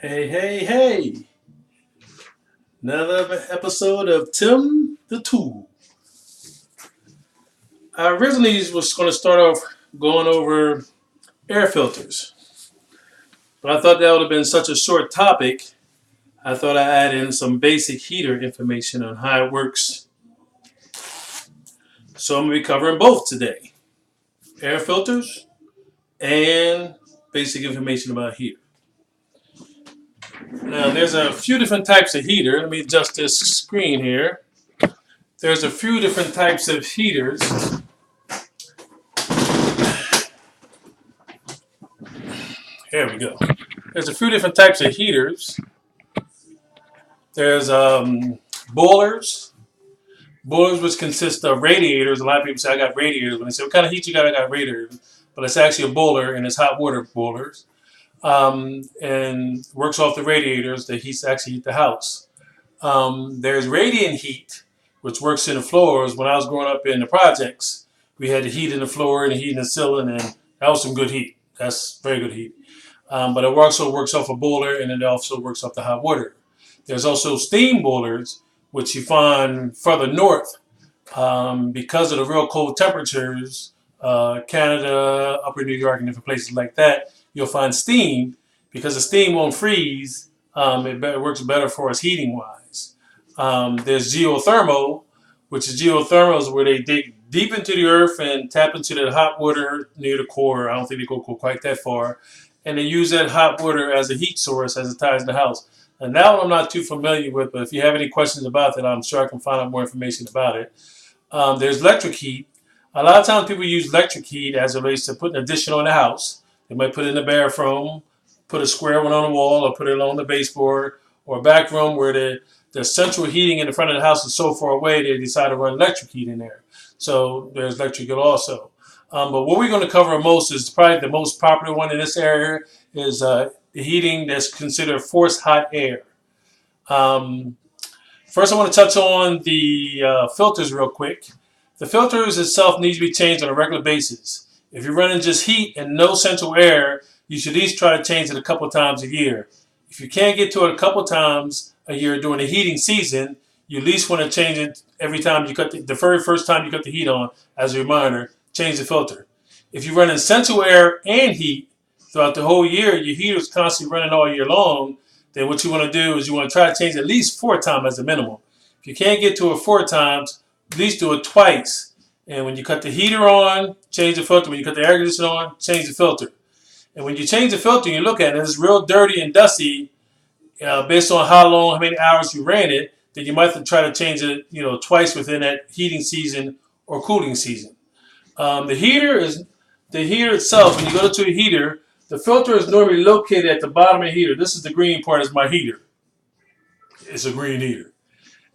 Hey, hey, hey. Another episode of Tim the Tool. I originally was going to start off going over air filters, but I thought that would have been such a short topic. I thought I'd add in some basic heater information on how it works. So I'm going to be covering both today, air filters and basic information about heater. Now, there's a few different types of heater. Let me adjust this screen here. There's a few different types of heaters. Here we go. There's a few different types of heaters. There's boilers. Boilers, which consist of radiators. A lot of people say, I got radiators. When they say, what kind of heat you got? I got radiators. But it's actually a boiler, and it's hot water boilers. And works off the radiators that actually heat the house. There's radiant heat, which works in the floors. When I was growing up in the projects, we had the heat in the floor and the heat in the ceiling, and that was some good heat. That's very good heat. But it also works off a boiler, and it also works off the hot water. There's also steam boilers, which you find further north because of the real cold temperatures, Canada, Upper New York, and different places like that. You'll find steam because the steam won't freeze. It works better for us heating wise. There's geothermal, which is geothermal is where they dig deep into the earth and tap into the hot water near the core. I don't think they go quite that far. And they use that hot water as a heat source as it ties the house. And that one I'm not too familiar with, but if you have any questions about that, I'm sure I can find out more information about it. There's electric heat. A lot of times people use electric heat as it relates to putting addition on the house. They might put it in the bathroom, put a square one on the wall, or put it along the baseboard, or a back room where the central heating in the front of the house is so far away they decide to run electric heat in there. So there's electric heat also. But what we're going to cover most is probably the most popular one in this area is the heating that's considered forced hot air. Um, First, I want to touch on the filters real quick. The filters itself need to be changed on a regular basis. If you're running just heat and no central air, you should at least try to change it a couple times a year. If you can't get to it a couple times a year during the heating season, you at least want to change it every time you cut the very first time you cut the heat on. As a reminder, change the filter. If you're running central air and heat throughout the whole year, your heater is constantly running all year long, then what you want to do is you want to try to change it at least 4 times as a minimum. If you can't get to it 4 times, at least do it twice. And when you cut the heater on, change the filter. When you cut the air conditioner on, change the filter. And when you change the filter and you look at it, it's real dirty and dusty based on how many hours you ran it, then you might have to try to change it, twice within that heating season or cooling season. The heater itself. When you go to a heater, the filter is normally located at the bottom of the heater. This is the green part is my heater. It's a green heater.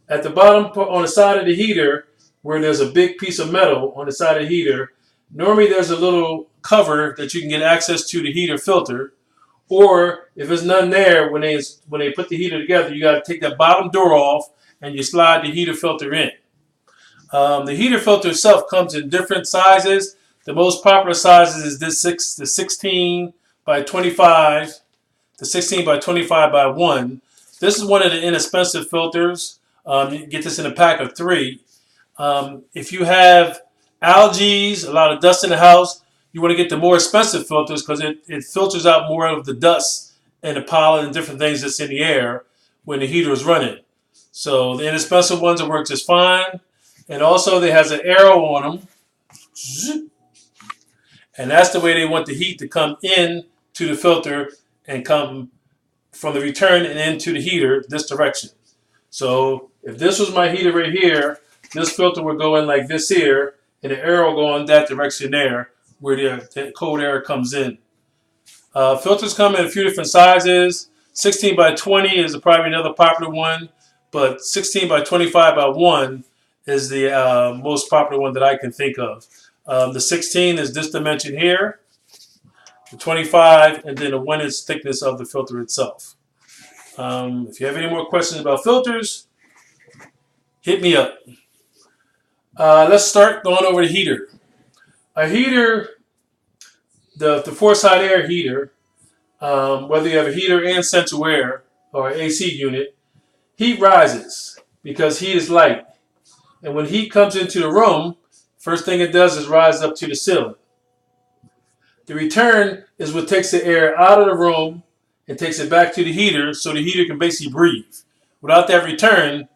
At the bottom on the side of the heater, where there's a big piece of metal on the side of the heater, normally there's a little cover that you can get access to the heater filter. Or if there's none there, when they put the heater together, you got to take that bottom door off and you slide the heater filter in. The heater filter itself comes in different sizes. The most popular sizes is the 16 by 25, the 16 by 25 by 1. This is one of the inexpensive filters. You get this in a pack of 3. If you have algae, a lot of dust in the house, you want to get the more expensive filters because it filters out more of the dust and the pollen and different things that's in the air when the heater is running. So the inexpensive ones will work just fine. And also they has an arrow on them. And that's the way they want the heat to come in to the filter and come from the return and into the heater this direction. So if this was my heater right here, this filter would go in like this here, and the arrow will go in that direction there, where the cold air comes in. Filters come in a few different sizes. 16 by 20 is probably another popular one, but 16 by 25 by 1 is the most popular one that I can think of. The 16 is this dimension here, the 25, and then the 1 inch thickness of the filter itself. If you have any more questions about filters, hit me up. Let's start going over the heater. A heater, the forced hot air heater, whether you have a heater and central air or AC unit, heat rises because heat is light. And when heat comes into the room, first thing it does is rise up to the ceiling. The return is what takes the air out of the room and takes it back to the heater so the heater can basically breathe. Without that return,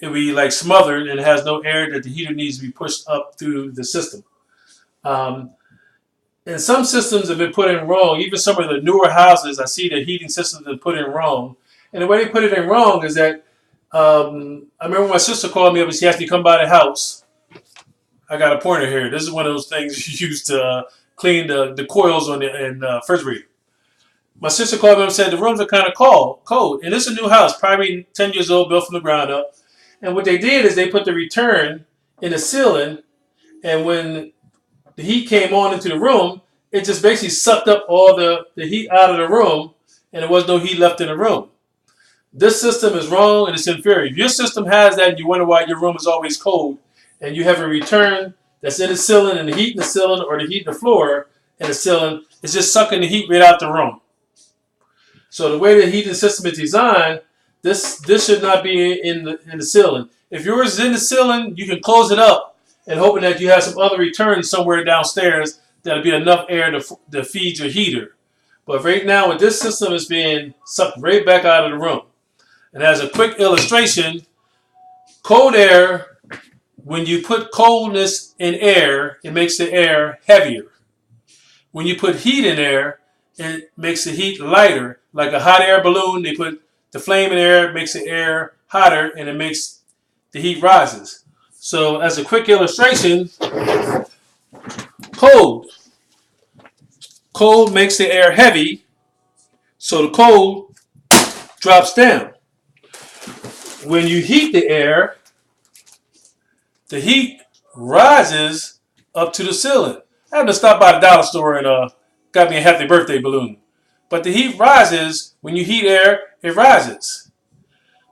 it will be like smothered and it has no air that the heater needs to be pushed up through the system. Um, and some systems have been put in wrong. Even some of the newer houses, I see the heating systems have been put in wrong. And the way they put it in wrong is that I remember my sister called me up and she asked me to come by the house. I got a pointer here. This is one of those things you use to clean the coils on the refrigerator. My sister called me and said the rooms are kind of cold. And this is a new house, probably 10 years old, built from the ground up. And what they did is they put the return in the ceiling, and when the heat came on into the room, it just basically sucked up all the heat out of the room, and there was no heat left in the room. This system is wrong and it's inferior. If your system has that and you wonder why your room is always cold, and you have a return that's in the ceiling and the heat in the ceiling or the heat in the floor and the ceiling, it's just sucking the heat right out the room. So the way the heating system is designed, this should not be in the ceiling. If yours is in the ceiling, you can close it up and hoping that you have some other return somewhere downstairs that'll be enough air to feed your heater. But right now, with this system, is being sucked right back out of the room. And as a quick illustration, cold air, when you put coldness in air, it makes the air heavier. When you put heat in air, it makes the heat lighter. Like a hot air balloon, they put the flame in air, it makes the air hotter, and it makes the heat rises. So as a quick illustration, cold makes the air heavy, so the cold drops down. When you heat the air, the heat rises up to the ceiling. I had to stop by the dollar store and got me a happy birthday balloon. But the heat rises, when you heat air, it rises.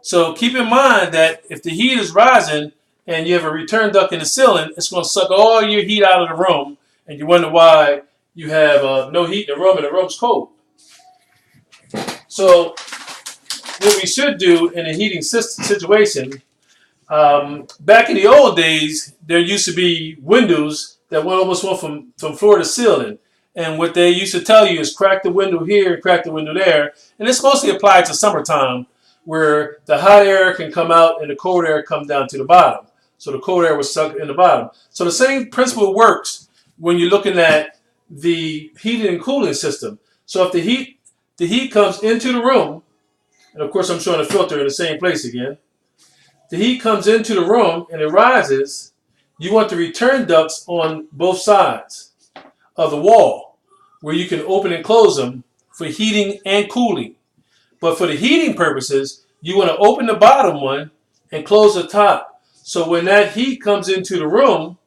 So keep in mind that if the heat is rising and you have a return duct in the ceiling, it's going to suck all your heat out of the room, and you wonder why you have no heat in the room and the room's cold. So what we should do in a heating situation, back in the old days, there used to be windows that almost went from floor to ceiling. And what they used to tell you is crack the window here, crack the window there. And it's mostly applied to summertime, where the hot air can come out and the cold air come down to the bottom. So the cold air was sucked in the bottom. So the same principle works when you're looking at the heating and cooling system. So if the heat comes into the room, and of course I'm showing a filter in the same place again. The heat comes into the room and it rises. You want the return ducts on both sides of the wall where you can open and close them for heating and cooling. But for the heating purposes, you want to open the bottom one and close the top. So when that heat comes into the room,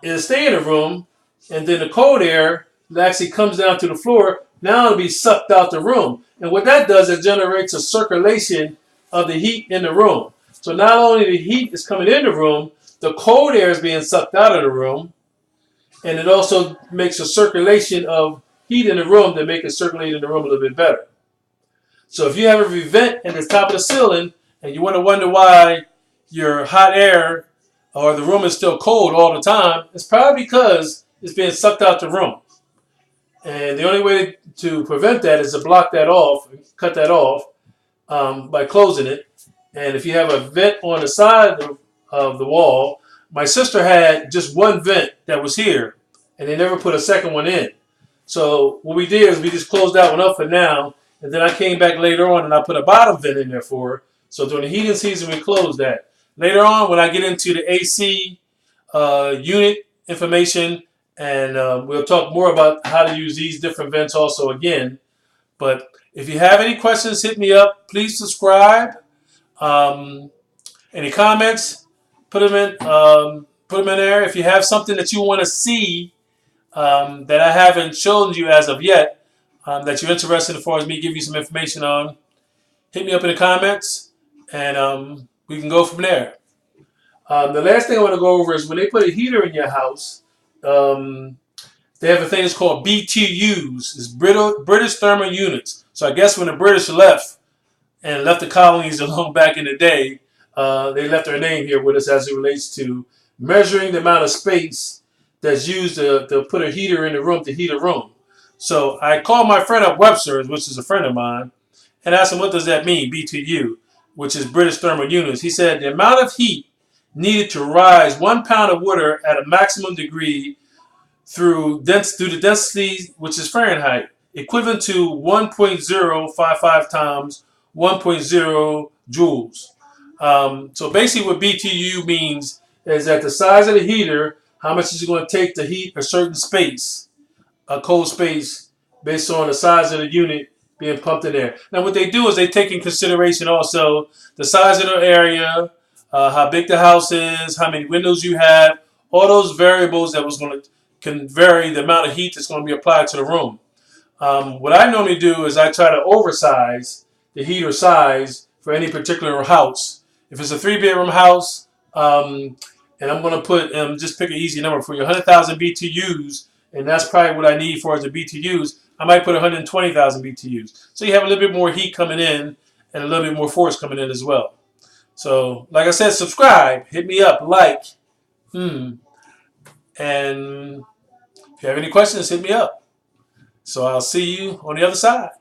it'll stay in the room, and then the cold air actually comes down to the floor. Now it'll be sucked out the room. And what that does, it generates a circulation of the heat in the room. So not only the heat is coming in the room, the cold air is being sucked out of the room, and it also makes a circulation of heat in the room that make it circulate in the room a little bit better. So if you have a vent at the top of the ceiling and you want to wonder why your hot air or the room is still cold all the time, it's probably because it's being sucked out the room. And the only way to prevent that is to block that off, cut that off by closing it. And if you have a vent on the side of the wall, my sister had just one vent that was here, and they never put a second one in. So what we did is we just closed that one up for now, and then I came back later on and I put a bottom vent in there for her. So during the heating season, we closed that. Later on, when I get into the AC unit information, and we'll talk more about how to use these different vents also again. But if you have any questions, hit me up. Please subscribe. Any comments, put them in there. If you have something that you want to see that I haven't shown you as of yet, that you're interested in as far as me give you some information on, hit me up in the comments, and we can go from there. The last thing I want to go over is when they put a heater in your house, they have a thing that's called BTUs. It's British Thermal Units. So I guess when the British left and left the colonies alone back in the day, they left their name here with us as it relates to measuring the amount of space that's used to put a heater in the room to heat a room. So I called my friend up Webster, which is a friend of mine, and asked him what does that mean, BTU, which is British Thermal Units. He said the amount of heat needed to rise 1 pound of water at a maximum degree through the density, which is Fahrenheit, equivalent to 1.055 times 1.0 joules. So basically what BTU means is that the size of the heater, how much is it going to take to heat a certain space, a cold space, based on the size of the unit being pumped in there. Now what they do is they take in consideration also the size of the area, how big the house is, how many windows you have, all those variables that was going to can vary the amount of heat that's going to be applied to the room. What I normally do is I try to oversize the heater size for any particular house. If it's a 3-bedroom house, and I'm going to put, just pick an easy number for you, 100,000 BTUs, and that's probably what I need for the BTUs, I might put 120,000 BTUs. So you have a little bit more heat coming in and a little bit more force coming in as well. So, like I said, subscribe, hit me up, like, and if you have any questions, hit me up. So I'll see you on the other side.